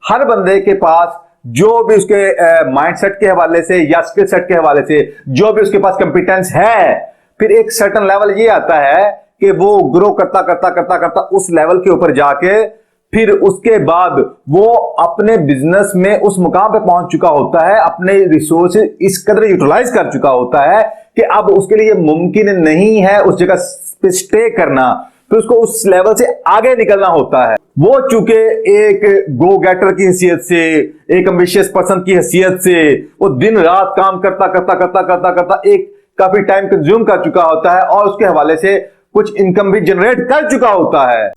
हर बंदे के पास जो भी उसके माइंडसेट के हवाले से या स्किल सेट के हवाले से जो भी उसके पास कंपिटेंस है, फिर एक सर्टेन लेवल ये आता है कि वो ग्रो करता करता करता करता उस लेवल के ऊपर जाके फिर उसके बाद वो अपने बिजनेस में उस मुकाम पे पहुंच चुका होता है, अपने रिसोर्स इस कदर यूटिलाइज कर चुका होता है कि अब उसके लिए मुमकिन नहीं है उस जगह पे स्टे करना, फिर उसको उस लेवल से आगे निकलना होता है। वो चूंकि एक गो गेटर की हैसियत से, एक एम्बिशियस पर्सन की हैसियत से वो दिन रात काम करता करता करता करता करता एक काफी टाइम कंज्यूम कर चुका होता है और उसके हवाले से कुछ इनकम भी जनरेट कर चुका होता है।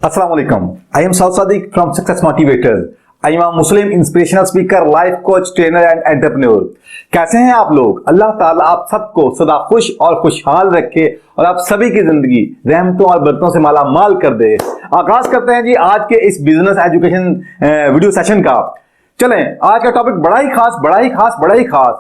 अस्सलाम वालेकुम, I am Saud Sadiq from success motivator. I am a Muslim inspirational speaker, life coach, trainer and entrepreneur. कैसे हैं आप लोग? अल्लाह ताला आप सबको सदा खुश और खुशहाल रखे और आप सभी की जिंदगी रहमतों और बरकतों से माला माल कर दे। आगाज करते हैं जी आज के इस बिजनेस एजुकेशन वीडियो सेशन का। चलें, आज का टॉपिक बड़ा ही खास, बड़ा ही खास, बड़ा ही खास।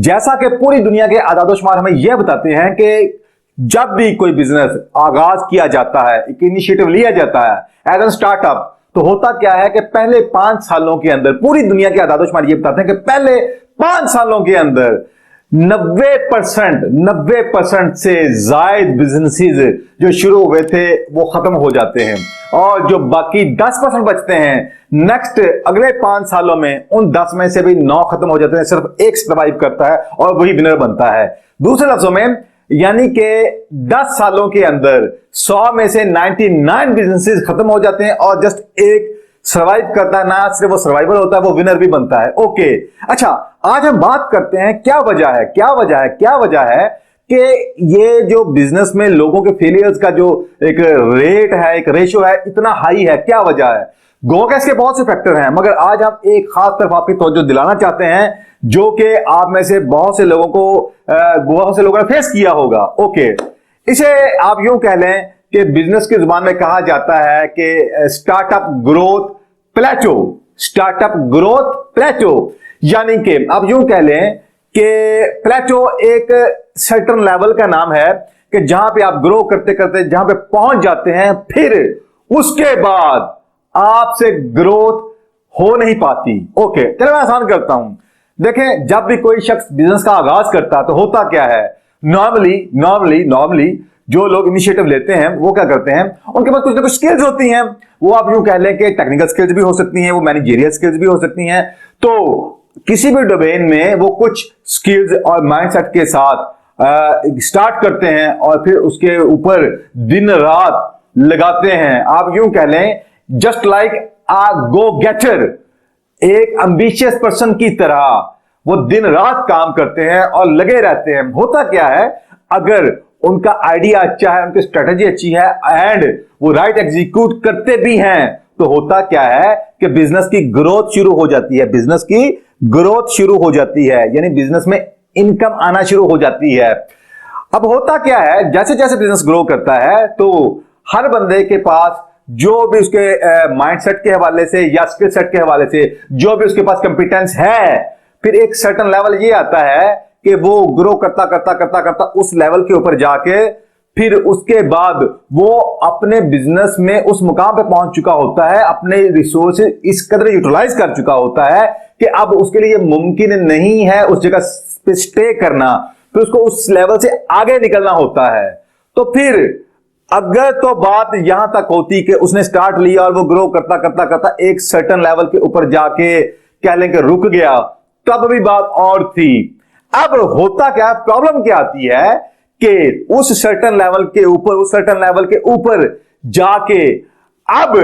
जैसा कि पूरी दुनिया के आदादोशुमार हमें यह बताते हैं कि जब भी कोई बिजनेस आगाज किया जाता है, एक इनिशिएटिव लिया जाता है एज एन स्टार्टअप, तो होता क्या है कि पहले 5 सालों के अंदर पूरी दुनिया के आदादोशुमार ये बताते हैं कि पहले 5 सालों के अंदर 90% से जायद बिजनेसेस जो शुरू हुए थे वो खत्म हो जाते हैं और जो बाकी 10% बचते हैं नेक्स्ट अगले 5 सालों में, उन 10 में से भी 9 खत्म हो जाते हैं, सिर्फ एक सर्वाइव करता है और वही विनर बनता है। दूसरे लफ्जों में यानी कि 10 सालों के अंदर 100 में से 99 बिजनेसेस खत्म हो जाते हैं और जस्ट एक सर्वाइव करता है। ना सिर्फ वो सर्वाइवल होता है, वो विनर भी बनता है। ओके, अच्छा, आज हम बात करते हैं क्या वजह है कि ये जो बिजनेस में लोगों के फेलियर्स का जो एक रेट है, एक रेशियो है, इतना हाई है। क्या वजह है? गोगेस के बहुत से फैक्टर हैं, मगर आज हम एक खास तरफ आपकी तवज्जो दिलाना चाहते हैं जो कि आप में से बहुत से लोगों ने फेस किया होगा। ओके, इसे आप यूं कह लें कि बिजनेस की जुबान में कहा जाता है कि स्टार्टअप ग्रोथ प्लेटो, यानी कि आप यूं कह लें कि प्लेटो एक सर्टेन लेवल का नाम है कि जहां पे आप ग्रो करते करते जहां पे पहुंच जाते हैं, फिर उसके बाद आपसे ग्रोथ हो नहीं पाती। ओके, चलो मैं आसान करता हूं। देखें, जब भी कोई शख्स बिजनेस का आगाज करता है तो होता क्या है, नॉर्मली जो लोग इनिशिएटिव लेते हैं वो क्या करते हैं, उनके पास कुछ ना कुछ स्किल्स होती हैं। वो आप यूं कह लें कि टेक्निकल स्किल्स भी हो सकती हैं, वो मैनेजरियल स्किल्स भी हो सकती हैं। तो किसी भी डोमेन में वो कुछ स्किल्स और माइंडसेट के साथ स्टार्ट करते हैं और फिर उसके ऊपर दिन रात लगाते हैं। आप यूं कह लें जस्ट लाइक आ गो गेटर, एक एम्बिशियस पर्सन की तरह वो दिन रात काम करते हैं और लगे रहते हैं। होता क्या है, अगर उनका आइडिया अच्छा है, उनकी स्ट्रेटजी अच्छी है एंड वो राइट एग्जीक्यूट करते भी हैं, तो होता क्या है कि बिजनेस की ग्रोथ शुरू हो जाती है, यानी बिजनेस में इनकम आना शुरू हो जाती है। अब होता क्या है, जैसे जैसे बिजनेस ग्रो करता है तो हर बंदे के पास जो भी उसके माइंडसेट के हवाले से या स्किल सेट के हवाले से जो भी उसके पास कंपिटेंस है, फिर एक सर्टेन लेवल ये आता है कि वो ग्रो करता करता करता करता उस लेवल के ऊपर जाके फिर उसके बाद वो अपने बिजनेस में उस मुकाम पे पहुंच चुका होता है, अपने रिसोर्स इस कदर यूटिलाइज कर चुका होता है कि अब उसके लिए मुमकिन नहीं है उस जगह पे स्टे करना, फिर उसको उस लेवल से आगे निकलना होता है। तो फिर अगर तो बात यहां तक होती कि उसने स्टार्ट लिया और वो ग्रो करता करता करता एक सर्टेन लेवल के ऊपर जाके कह लें कि रुक गया, तब भी बात और थी। अब होता क्या, प्रॉब्लम क्या आती है कि उस सर्टेन लेवल के ऊपर जाके अब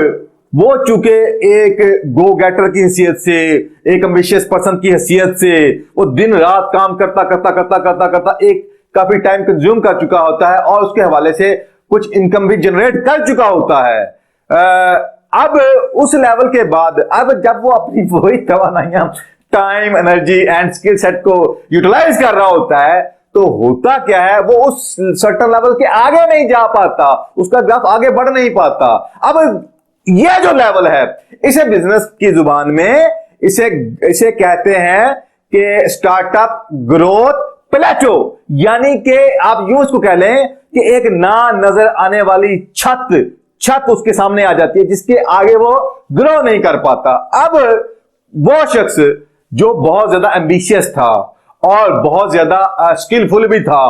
वो चूंकि एक गो गेटर की हैसियत से, एक एम्बिशियस पर्सन की हैसियत से वो दिन रात काम करता करता करता करता करता एक काफी टाइम कंज्यूम कर चुका होता है और उसके हवाले से कुछ इनकम भी जनरेट कर चुका होता है। अब उस लेवल के बाद अब जब वो अपनी वही तवानाइयां, time, energy and skill set को यूटिलाइज कर रहा होता है, तो होता क्या है, वो उस सर्टेन लेवल के आगे नहीं जा पाता, उसका ग्राफ आगे बढ़ नहीं पाता। अब यह जो लेवल है, इसे बिजनेस की जुबान में इसे कहते हैं कि स्टार्टअप ग्रोथ प्लेटो, यानी कि आप यूं इसको कह लें कि एक ना नजर आने वाली छत उसके सामने आ जाती है, जिसके आगे वो ग्रो नहीं कर पाता। अब वो शख्स जो बहुत ज्यादा एम्बिशियस था और बहुत ज्यादा स्किलफुल भी था,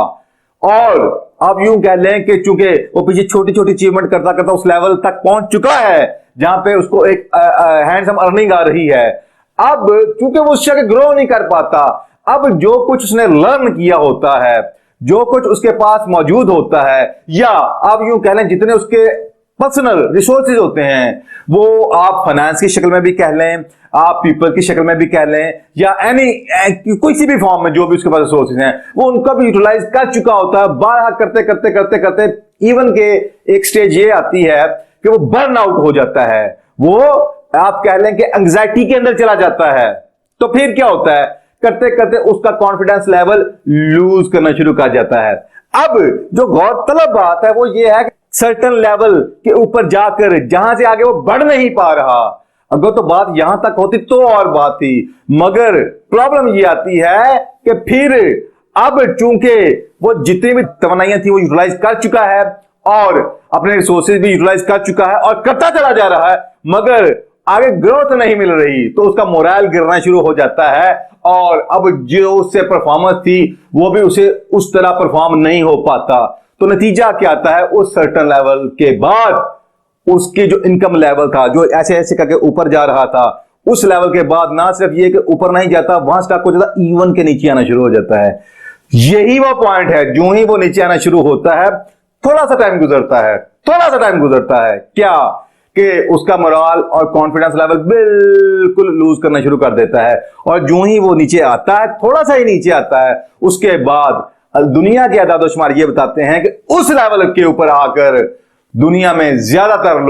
और अब यूं कह लें कि चूंकि वो पीछे छोटी छोटी अचीवमेंट करता करता उस लेवल तक पहुंच चुका है जहां पे उसको एक हैंडसम अर्निंग आ रही है। अब चूंकि वो उससे ग्रो नहीं कर पाता, अब जो कुछ उसने लर्न किया होता है, जो कुछ उसके पास मौजूद होता है, या आप यूं कह लें जितने उसके पर्सनल रिसोर्सेज होते हैं, वो आप फाइनेंस की शक्ल में भी कह लें, आप पीपल की शक्ल में भी कह लें, या एनी कोई सी भी फॉर्म में जो भी उसके पास रिसोर्सेज हैं, वो उनका भी यूटिलाइज कर चुका होता है। बार करते करते करते करते इवन के एक स्टेज ये आती है कि वो बर्न आउट हो जाता है, वो आप कह लें कि एंग्जाइटी के अंदर चला जाता है। तो फिर क्या होता है, करते करते उसका कॉन्फिडेंस लेवल लूज करना शुरू कर जाता है। अब जो गौरतलब बात है वो ये है कि सर्टन लेवल के ऊपर जाकर जहां से आगे वो बढ़ नहीं पा रहा। अगर तो बात यहां तक होती तो और बात थी, मगर प्रॉब्लम ये आती है कि फिर अब चूंकि वो जितनी भी तमन्नाइयां थी वो यूटिलाइज कर चुका है और अपने रिसोर्सेज भी यूटिलाइज कर चुका है और करता चला जा रहा है, मगर आगे ग्रोथ नहीं मिल रही, तो उसका मोरल गिरना शुरू हो जाता है और अब जो उससे परफॉर्मेंस थी वो भी उसे उस तरह परफॉर्म नहीं हो पाता। तो नतीजा क्या आता है, उस सर्टेन लेवल के बाद उसके जो इनकम लेवल था, जो ऐसे ऐसे करके ऊपर जा रहा था, उस लेवल के बाद ना सिर्फ ये कि ऊपर नहीं जाता, वहां स्टॉक को ज्यादा इवन के नीचे आना शुरू हो जाता है। यही वो पॉइंट है, जो ही वो नीचे आना शुरू होता है, थोड़ा सा टाइम गुजरता है क्या कि उसका मोरल और कॉन्फिडेंस लेवल बिल्कुल लूज करना शुरू कर देता है, और जो ही वो नीचे आता है, थोड़ा सा ही नीचे आता है, उसके बाद दुनिया के आदादोशुमार ये बताते हैं कि उस लेवल के ऊपर आकर दुनिया में ज्यादातर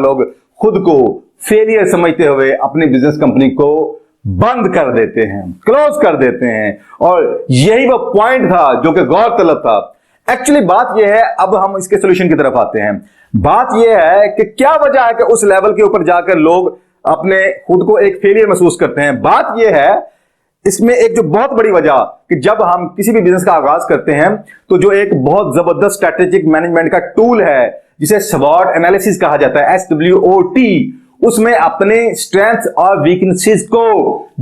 लोग खुद को फेलियर समझते हुए अपनी बिजनेस कंपनी को बंद कर देते हैं, क्लोज कर देते हैं। और यही वो पॉइंट था जो कि गौरतलब था। एक्चुअली बात यह है, अब हम इसके सोल्यूशन की तरफ आते हैं। बात यह है कि क्या वजह है कि उस लेवल के ऊपर जाकर लोग अपने खुद को एक फेलियर महसूस करते हैं। बात यह है, इसमें एक जो बहुत बड़ी वजह कि जब हम किसी भी बिजनेस का आगाज करते हैं तो जो एक बहुत जबरदस्त स्ट्रेटेजिक मैनेजमेंट का टूल है जिसे स्वॉट एनालिसिस कहा जाता है, SWOT, उसमें अपने स्ट्रेंथ और वीकनेसेस को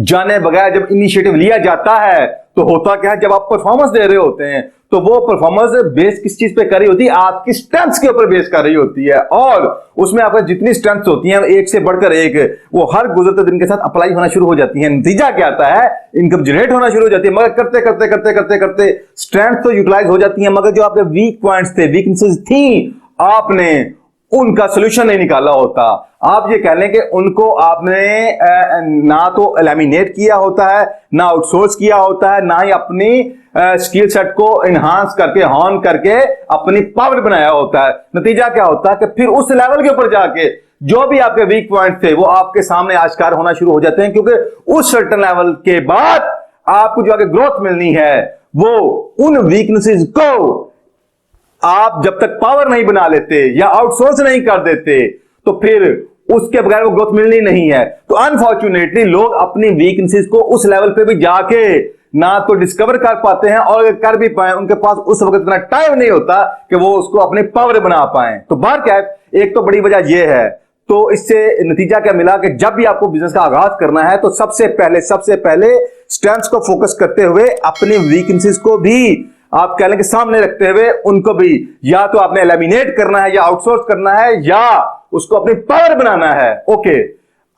जाने बगैर जब इनिशिएटिव लिया जाता है तो होता क्या है, जब आप परफॉर्मेंस दे रहे होते हैं तो वो परफॉर्मेंस बेस किस चीज पे कर रही होती है, आपकी स्ट्रेंथ्स के ऊपर बेस कर रही होती है, और उसमें आपका जितनी स्ट्रेंथ्स होती हैं एक से बढ़कर एक वो हर गुजरते दिन के साथ अप्लाई होना शुरू हो जाती है। नतीजा क्या आता है, इनकम जनरेट होना शुरू हो जाती है, मगर करते करते करते करते करते स्ट्रेंथ तो यूटिलाइज हो जाती है, मगर जो आपके वीक पॉइंट्स थे, वीकनेसेस थी, आपने उनका सोल्यूशन नहीं निकाला होता। आप ये कह लें कि उनको आपने ना तो एलिमिनेट किया होता है, ना आउटसोर्स किया होता है, ना ही अपनी स्किल सेट को इनहांस करके हॉर्न करके अपनी पावर बनाया होता है। नतीजा क्या होता है कि फिर उस लेवल के ऊपर जाके जो भी आपके वीक पॉइंट थे वो आपके सामने आश्कार होना शुरू हो जाते हैं, क्योंकि उस सर्टेन लेवल के बाद आपको जो आगे ग्रोथ मिलनी है वो उन वीकनेसेस को आप जब तक पावर नहीं बना लेते या आउटसोर्स नहीं कर देते तो फिर उसके बगैर वो ग्रोथ मिलनी नहीं है। तो अनफॉर्चुनेटली लोग अपनी वीकनेसेस को उस लेवल पे भी जाके ना तो डिस्कवर कर पाते हैं, और अगर कर भी पाए उनके पास उस वक्त इतना टाइम नहीं होता कि वो उसको अपनी पावर बना पाए। तो बार क्या है, एक तो बड़ी वजह यह है। तो इससे नतीजा क्या मिला कि जब भी आपको बिजनेस का आगाज करना है तो सबसे पहले स्ट्रेंथ्स को फोकस करते हुए अपनी वीकनेसेस को भी आप कह लें कि सामने रखते हुए उनको भी या तो आपने एलिमिनेट करना है या आउटसोर्स करना है या उसको अपनी पावर बनाना है। ओके,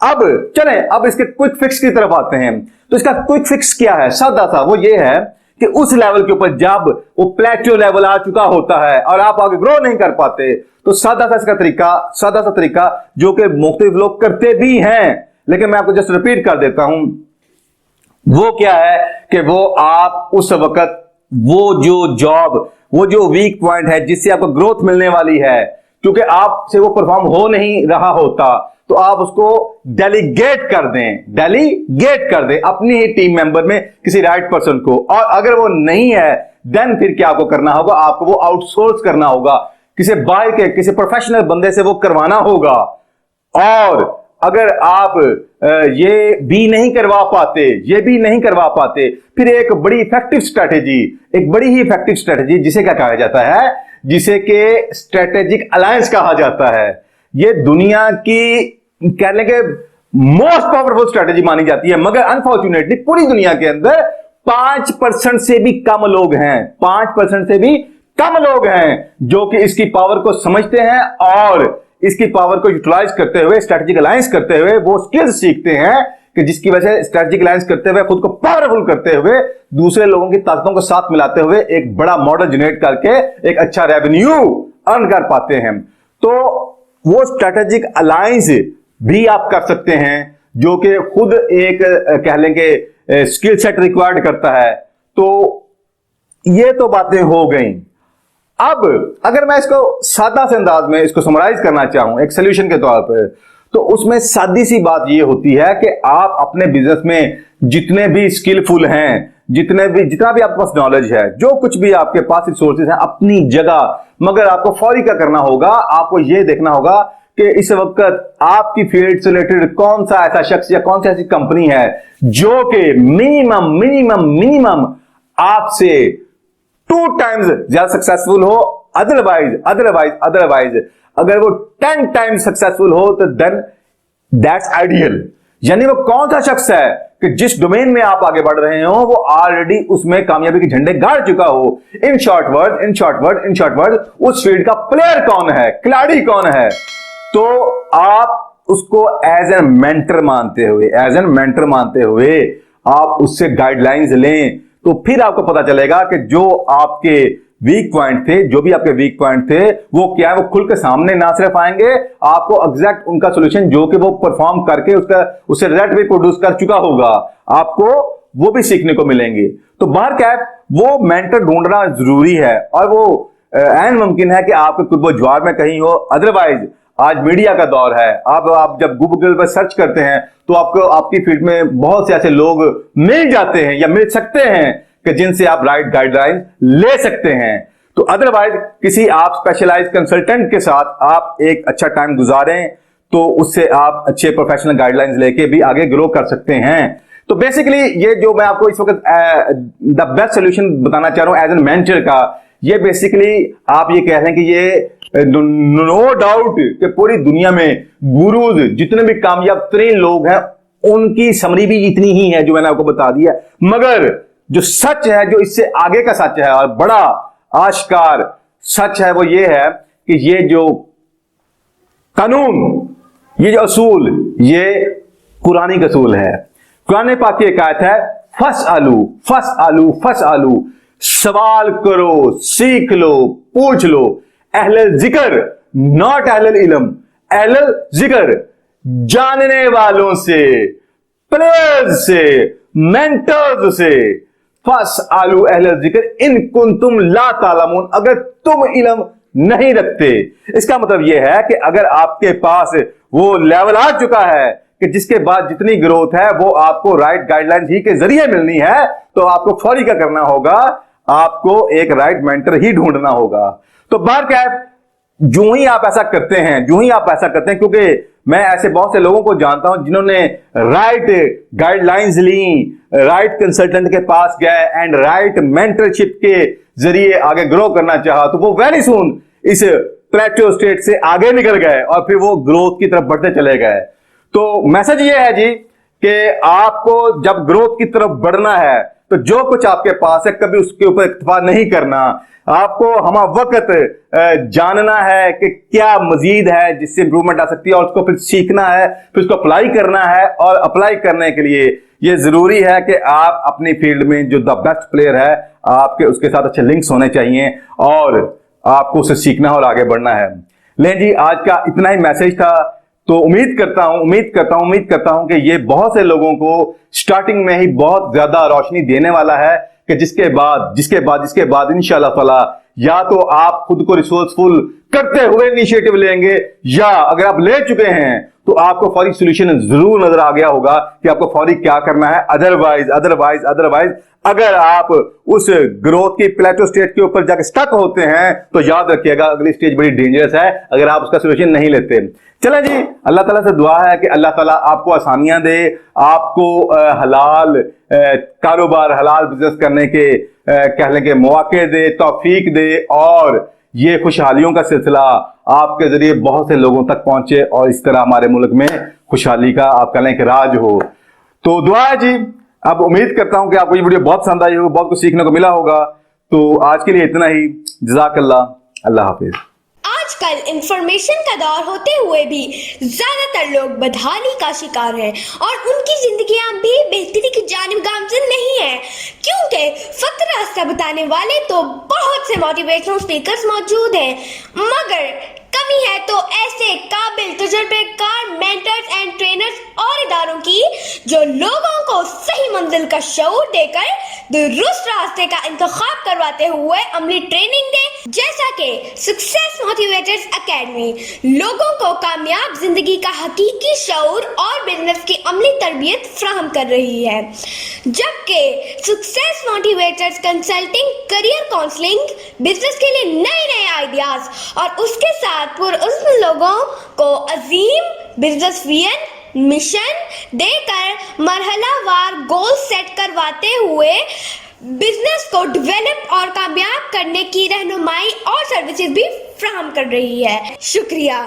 अब चलें, अब इसके क्विक फिक्स की तरफ आते हैं। तो इसका क्विक फिक्स क्या है, सादा सा, वो ये है कि उस लेवल के ऊपर जब वो प्लेटो लेवल आ चुका होता है और आप आगे ग्रो नहीं कर पाते, तो सादा सा तरीका जो कि मुख्तलिफ लोग करते भी हैं, लेकिन मैं आपको जस्ट रिपीट कर देता हूं, वो क्या है कि वो आप उस वक्त वो जो जॉब, वो जो वीक पॉइंट है जिससे आपको ग्रोथ मिलने वाली है, क्योंकि आपसे वो परफॉर्म हो नहीं रहा होता, तो आप उसको डेलीगेट कर दें अपनी ही टीम मेंबर में किसी राइट पर्सन को। और अगर वो नहीं है देन फिर क्या आपको करना होगा, आपको वो आउटसोर्स करना होगा, किसी बाहर के किसी प्रोफेशनल बंदे से वो करवाना होगा। और अगर आप ये भी नहीं करवा पाते, ये भी नहीं करवा पाते, फिर एक बड़ी इफेक्टिव स्ट्रेटेजी, एक बड़ी ही इफेक्टिव स्ट्रेटेजी जिसे क्या कहा जाता है, जिसे कि स्ट्रेटेजिक अलायंस कहा जाता है। ये दुनिया की कह लेंगे मोस्ट पावरफुल स्ट्रेटेजी मानी जाती है, मगर अनफॉर्चुनेटली पूरी दुनिया के अंदर 5% से भी कम लोग हैं, 5% से भी कम लोग हैं जो कि इसकी पावर को समझते हैं और इसकी पावर को यूटिलाइज करते हुए, स्ट्रेटेजिक अलायंस करते हुए वो स्किल्स सीखते हैं कि जिसकी वजह से स्ट्रेटेजिक अलायंस करते हुए खुद को पावरफुल करते हुए दूसरे लोगों की ताकतों को साथ मिलाते हुए एक बड़ा मॉडल जनरेट करके एक अच्छा रेवेन्यू अर्न कर पाते हैं। तो वो स्ट्रेटेजिक अलायंस भी आप कर सकते हैं जो कि खुद एक कह लेंगे स्किल सेट रिक्वायर्ड करता है। तो ये तो बातें हो गई। अब अगर मैं इसको सादा से अंदाज में इसको समराइज करना चाहूं एक सोल्यूशन के तौर पर, तो उसमें सादी सी बात ये होती है कि आप अपने बिजनेस में जितने भी स्किलफुल हैं, जितना भी आपके पास नॉलेज है, जो कुछ भी आपके पास रिसोर्सेज हैं अपनी जगह, मगर आपको फौरी क्या करना होगा, आपको ये देखना होगा कि इस वक्त आपकी फील्ड से रिलेटेड कौन सा ऐसा शख्स या कौन सी ऐसी कंपनी है जो कि मिनिमम मिनिमम मिनिमम आपसे 2 टाइम्स ज्यादा सक्सेसफुल हो। अदरवाइज अगर वो 10 टाइम्स सक्सेसफुल हो तो देन दैट्स आइडियल। यानी वो कौन सा शख्स है कि जिस डोमेन में आप आगे बढ़ रहे हो वो ऑलरेडी उसमें कामयाबी के झंडे गाड़ चुका हो। इन शॉर्ट वर्ड उस फील्ड का प्लेयर कौन है, खिलाड़ी कौन है। तो आप उसको एज एन मेंटर मानते हुए आप उससे गाइडलाइंस लें, तो फिर आपको पता चलेगा कि जो आपके वीक पॉइंट थे, जो भी आपके वीक पॉइंट थे वो क्या है, वो खुल के सामने ना सिर्फ आएंगे, आपको एग्जैक्ट उनका सोल्यूशन जो कि वो परफॉर्म करके उससे रिजल्ट भी प्रोड्यूस कर चुका होगा, आपको वो भी सीखने को मिलेंगे। तो बाहर क्या है, वो मेंटर ढूंढना जरूरी है और वो ऐन मुमकिन है कि आपके कुर्बो ज्वार में कहीं हो। अदरवाइज आज मीडिया का दौर है, आप जब गूगल पर सर्च करते हैं तो आपको आपकी फील्ड में बहुत से ऐसे लोग मिल जाते हैं या मिल सकते हैं कि जिनसे आप राइट गाइडलाइन ले सकते हैं। तो अदरवाइज किसी आप स्पेशलाइज कंसल्टेंट के साथ आप एक अच्छा टाइम गुजारें तो उससे आप अच्छे प्रोफेशनल गाइडलाइंस लेके भी आगे ग्रो कर सकते हैं। तो बेसिकली ये जो मैं आपको इस वक्त द बेस्ट सोल्यूशन बताना चाह रहा हूं एज एन मेंटर का, ये बेसिकली आप ये कह रहे हैं कि ये नो डाउट कि पूरी दुनिया में गुरुज जितने भी कामयाब तरीन लोग हैं उनकी समरी भी इतनी ही है जो मैंने आपको बता दिया, मगर जो सच है, जो इससे आगे का सच है और बड़ा आश्कार सच है, वो ये है कि ये जो कानून, ये जो असूल, ये कुरानी असूल है। कुरान पाक की एक आयत है, फस आलू, सवाल करो, सीख लो, पूछ लो, अहले जिक्र, नॉट अहले इल्म, अहले जिक्र जानने वालों से, प्लेयर्स से, मेंटर्स से। फस आलू अहले जिक्र इन कुंतुम ला तालमून, अगर तुम इल्म नहीं रखते। इसका मतलब यह है कि अगर आपके पास वो लेवल आ चुका है कि जिसके बाद जितनी ग्रोथ है वो आपको राइट गाइडलाइंस ही के जरिए मिलनी है, तो आपको फौरी क्या करना होगा, आपको एक राइट मेंटर ही ढूंढना होगा। तो बाहर क्या है, जो ही आप ऐसा करते हैं, क्योंकि मैं ऐसे बहुत से लोगों को जानता हूं जिन्होंने राइट गाइडलाइंस ली, राइट कंसल्टेंट के पास गए एंड राइट मेंटरशिप के जरिए आगे ग्रो करना चाहा, तो वो वेरी सून इस प्लेटो स्टेट से आगे निकल गए और फिर वो ग्रोथ की तरफ बढ़ते चले गए। तो मैसेज ये है जी कि आपको जब ग्रोथ की तरफ बढ़ना है तो जो कुछ आपके पास है कभी उसके ऊपर इत्तेफा नहीं करना। आपको हम वक्त जानना है कि क्या मजीद है जिससे इंप्रूवमेंट आ सकती है और उसको फिर सीखना है, फिर उसको अप्लाई करना है। और अप्लाई करने के लिए ये जरूरी है कि आप अपनी फील्ड में जो द बेस्ट प्लेयर है आपके उसके साथ अच्छे लिंक्स होने चाहिए और आपको उसे सीखना और आगे बढ़ना है। लें जी, आज का इतना ही मैसेज था। तो उम्मीद करता हूं कि ये बहुत से लोगों को स्टार्टिंग में ही बहुत ज्यादा रोशनी देने वाला है कि जिसके बाद इंशाअल्लाह ताला या तो आप खुद को रिसोर्सफुल करते हुए इनिशिएटिव लेंगे, या अगर आप ले चुके हैं तो आपको फौरी सॉल्यूशन जरूर नजर आ गया होगा कि आपको फौरी क्या करना है। अदरवाइज अगर आप उस ग्रोथ की प्लेटो स्टेट के ऊपर जाकर स्टक होते हैं तो याद रखिएगा अगली स्टेज बड़ी डेंजरस है अगर आप उसका सॉल्यूशन नहीं लेते। चलें जी, अल्लाह ताला से दुआ है कि अल्लाह ताला आपको आसानियां दे, आपको हलाल कारोबार, हलाल बिजनेस करने के कह लें कि मौके दे, तौफीक दे, और ये खुशहालियों का सिलसिला आपके जरिए बहुत से लोगों तक पहुंचे और इस तरह हमारे मुल्क में खुशहाली का आप कह लें कि राज हो। तो दुआ है जी। अब उम्मीद करता हूं कि आपको ये वीडियो बहुत पसंद आई होगी, बहुत कुछ सीखने को मिला होगा। तो आज के लिए इतना ही। जज़ाकल्लाह, अल्लाह हाफिज। आजकल इंफॉर्मेशन का दौर होते हुए भी ज्यादातर लोग बदहाली का शिकार हैं और उनकी जिंदगियां भी बेहतरी की जानिब गामजन नहीं है, क्योंकि फक्त रास्ता बताने वाले तो बहुत से मोटिवेशनल स्पीकर्स मौजूद हैं, मगर कमी है तो ऐसे काबिल तजुर्बेकार मेंटर्स एंड ट्रेनर्स और इदारों की जो लोगों को सही मंजिल का शऊर देकर दुरुस्त रास्ते का इंतखाब करवाते हुए अमली ट्रेनिंग दे, जैसा कि सक्सेस मोटिवेटर्स एकेडमी लोगों को कामयाब जिंदगी का हकीकी शऊर और बिजनेस की अमली तरबियत फ्राहम कर रही है। जबकि success motivators consulting, career counselling, business के लिए नए नए आइडियाज और उसके साथ पुरअज़्म लोगों को अजीम बिजनेस विजन मिशन देकर मरहलावार गोल सेट करवाते हुए बिजनेस को डेवलप और कामयाब करने की रहनुमाई और सर्विसेज भी फ्राहम कर रही है। शुक्रिया।